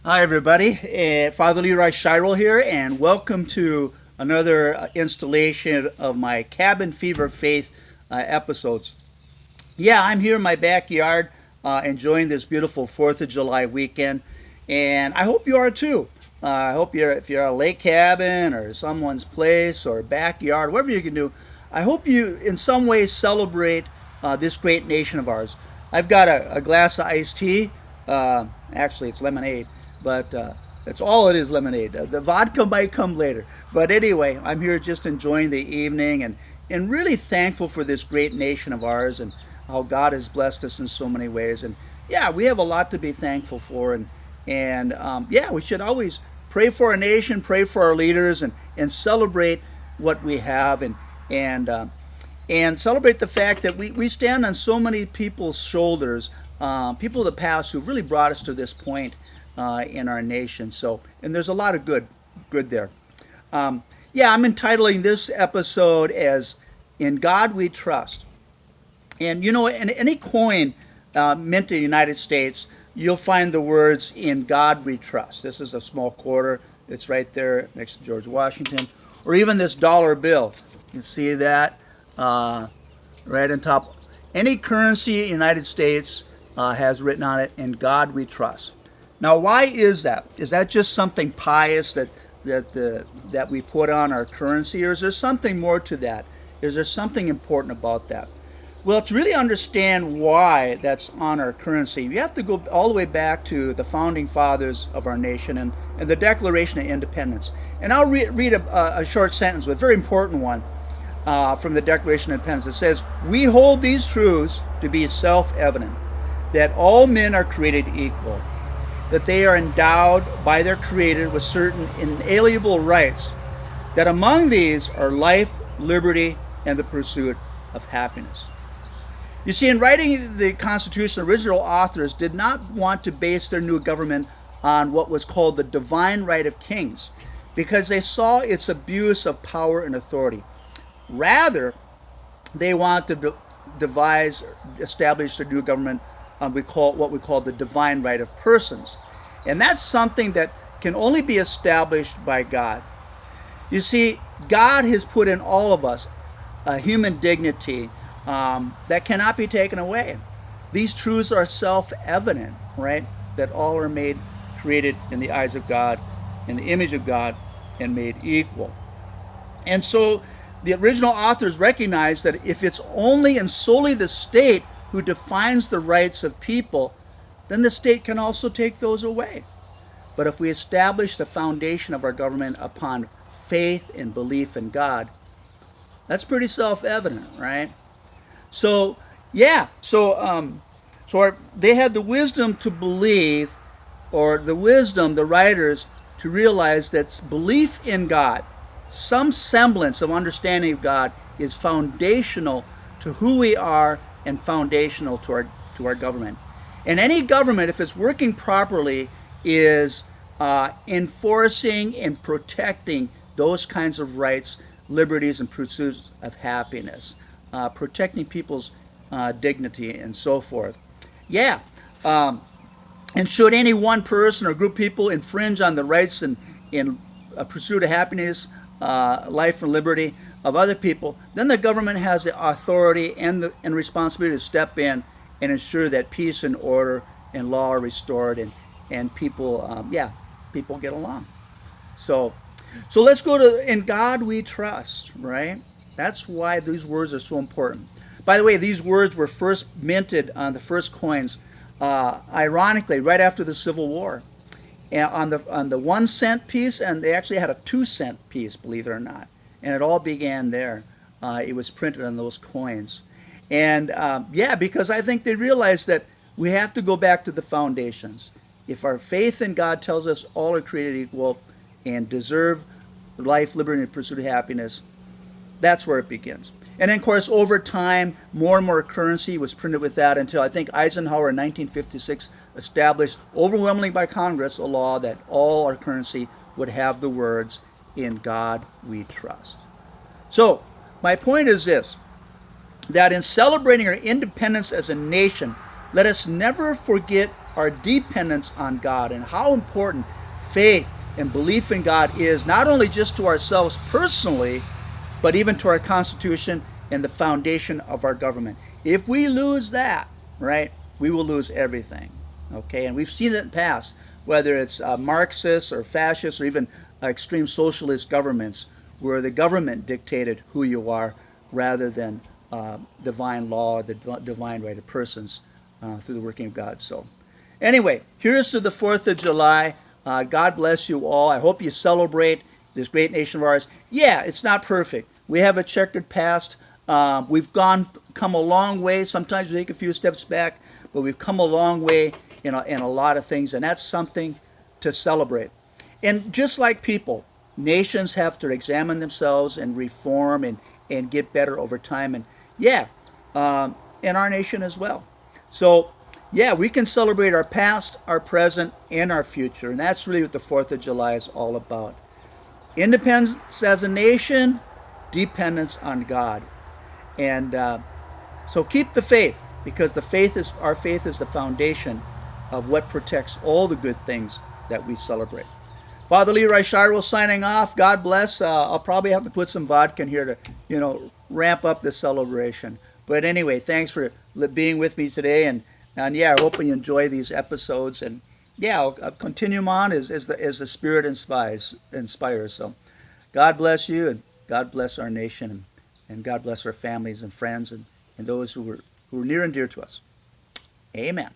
Hi, everybody. Father LeRoy Scheierl here, and welcome to another installation of my Cabin Fever Faith episodes. Yeah, I'm here in my backyard enjoying this beautiful 4th of July weekend, and I hope you are too. I hope if you're at a lake cabin or someone's place or backyard, whatever you can do, I hope you in some way celebrate this great nation of ours. I've got a glass of iced tea. Actually, it's lemonade, but that's all it is, lemonade. The vodka might come later. But anyway, I'm here just enjoying the evening and really thankful for this great nation of ours and how God has blessed us in so many ways. And yeah, we have a lot to be thankful for. And yeah, we should always pray for our nation, pray for our leaders, and celebrate what we have and celebrate the fact that we stand on so many people's shoulders, people of the past who've really brought us to this point in our nation. So, and there's a lot of good there. Yeah, I'm entitling this episode as "In God We Trust." And you know, in any coin mint in the United States, you'll find the words "In God We Trust." This is a small quarter. It's right there next to George Washington, or even this dollar bill. You see that right on top. Any currency in the United States has written on it, "In God We Trust." Now, why is that? Is that just something pious that we put on our currency, or is there something more to that? Is there something important about that? Well, to really understand why that's on our currency, you have to go all the way back to the founding fathers of our nation and the Declaration of Independence. And I'll read a short sentence, but a very important one from the Declaration of Independence. It says, "We hold these truths to be self-evident, that all men are created equal, that they are endowed by their Creator with certain inalienable rights, that among these are life, liberty, and the pursuit of happiness." You see, in writing the Constitution, original authors did not want to base their new government on what was called the divine right of kings, because they saw its abuse of power and authority. Rather, they wanted to establish their new government on what we call the divine right of persons. And that's something that can only be established by God. You see, God has put in all of us a human dignity that cannot be taken away. These truths are self-evident, right? That all are created in the eyes of God, in the image of God, and made equal. And so the original authors recognized that if it's only and solely the state who defines the rights of people, then the state can also take those away. But if we establish the foundation of our government upon faith and belief in God, that's pretty self-evident, right? So, yeah, they had the wisdom to believe, or the writers, to realize that belief in God, some semblance of understanding of God, is foundational to who we are and foundational to our government. And any government, if it's working properly, is enforcing and protecting those kinds of rights, liberties, and pursuits of happiness, protecting people's dignity and so forth. Yeah. And should any one person or group of people infringe on the rights and pursuit of happiness, life and liberty of other people, then the government has the authority and responsibility to step in and ensure that peace and order and law are restored and people, people get along. So let's go to "In God We Trust," right? That's why these words are so important. By the way, these words were first minted on the first coins, ironically, right after the Civil War, and on the 1 cent piece, and they actually had a 2 cent piece, believe it or not. And it all began there. It was printed on those coins. And because I think they realized that we have to go back to the foundations. If our faith in God tells us all are created equal and deserve life, liberty, and pursuit of happiness, that's where it begins. And then, of course, over time, more and more currency was printed with that until I think Eisenhower in 1956 established, overwhelmingly by Congress, a law that all our currency would have the words, "In God We Trust." So, my point is this, that in celebrating our independence as a nation, let us never forget our dependence on God and how important faith and belief in God is, not only just to ourselves personally, but even to our Constitution and the foundation of our government. If we lose that, right, we will lose everything. Okay, and we've seen it in the past, whether it's Marxist or fascist or even extreme socialist governments, where the government dictated who you are rather than divine law, the divine right of persons through the working of God. So, anyway, here's to the 4th of July. God bless you all. I hope you celebrate this great nation of ours. Yeah, it's not perfect. We have a checkered past. We've come a long way. Sometimes we take a few steps back, but we've come a long way in a lot of things, and that's something to celebrate. And just like people, nations have to examine themselves and reform and get better over time. And yeah, in our nation as well. So yeah, we can celebrate our past, our present, and our future. And that's really what the 4th of July is all about. Independence as a nation, dependence on God. And so keep the faith, because our faith is the foundation of what protects all the good things that we celebrate. Father LeRoy Scheierl signing off. God bless. I'll probably have to put some vodka in here to, ramp up the celebration. But anyway, thanks for being with me today. And yeah, I hope you enjoy these episodes. And yeah, I'll continue on as the Spirit inspires. So God bless you, and God bless our nation, and God bless our families and friends and those who are near and dear to us. Amen.